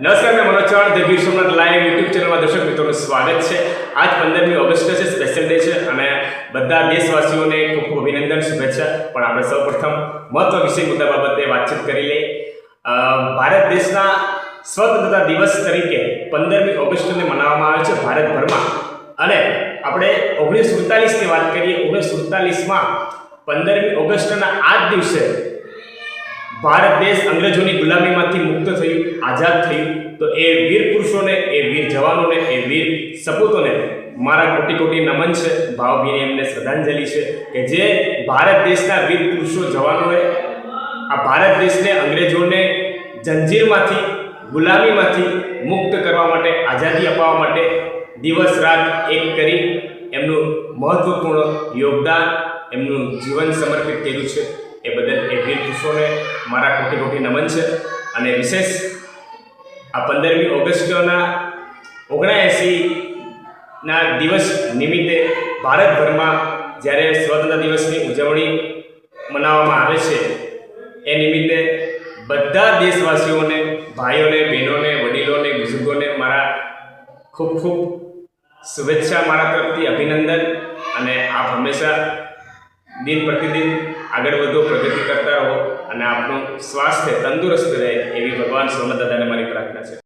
નમસ્કાર, મેં Manoj Chauhan the Gir Somnath live YouTube ચેનલમાં દર્શક મિત્રોનું સ્વાગત છે। આજ 15મી ઓગસ્ટ છે, સ્પેશિયલ ડે છે અને બધા દેશવાસીઓને ખૂબ ખૂબ અભિનંદન, શુભેચ્છા। પણ આપણે સૌપ્રથમ મહત્વ વિષય મુદ્દા બાબતે વાતચીત કરી લઈએ। ભારત દેશના સ્વતંત્રતા દિવસ તરીકે 15મી ઓગસ્ટને મનાવવામાં આવે છે ભારતભરમાં। અને આપણે 1947ની વાત કરીએ, 1947માં 15મી ઓગસ્ટના આ જ દિવસે ભારત દેશ અંગ્રેજોની ગુલામીમાંથી મુક્ત થયું, આઝાદ થયું। તો એ વીર પુરુષોને, એ વીર જવાનોને, એ વીર સપૂતોને મારા કોટી કોટી નમન છે, ભાવભીની એમને શ્રદ્ધાંજલિ છે કે જે ભારત દેશના વીર પુરુષો જવાનોએ આ ભારત દેશને અંગ્રેજોને જંજીરમાંથી, ગુલામીમાંથી મુક્ત કરવા માટે, આઝાદી અપાવવા માટે દિવસ રાત એક કરી એમનું મહત્વપૂર્ણ યોગદાન, એમનું જીવન સમર્પિત કર્યું છે। એ બદલ એ વીર પુરુષોને મારા કોટી કોટી નમન છે। અને વિશેષ આ 15મી ઓગસ્ટના 79ના દિવસ નિમિત્તે ભારતભરમાં જ્યારે સ્વતંત્રતા દિવસની ઉજવણી મનાવવામાં આવે છે, એ નિમિત્તે બધા દેશવાસીઓને, ભાઈઓને, બહેનોને, વડીલોને, બુઝુર્ગોને મારા ખૂબ ખૂબ શુભેચ્છા, મારા તરફથી અભિનંદન। અને આપ હંમેશા દિન પ્રતિદિન આગળ વધો, પ્રગતિ કરતા રહો અને આપનું સ્વાસ્થ્ય તંદુરસ્ત રહે એવી ભગવાન સોમનાથ દાદાને મારી પ્રાર્થના છે।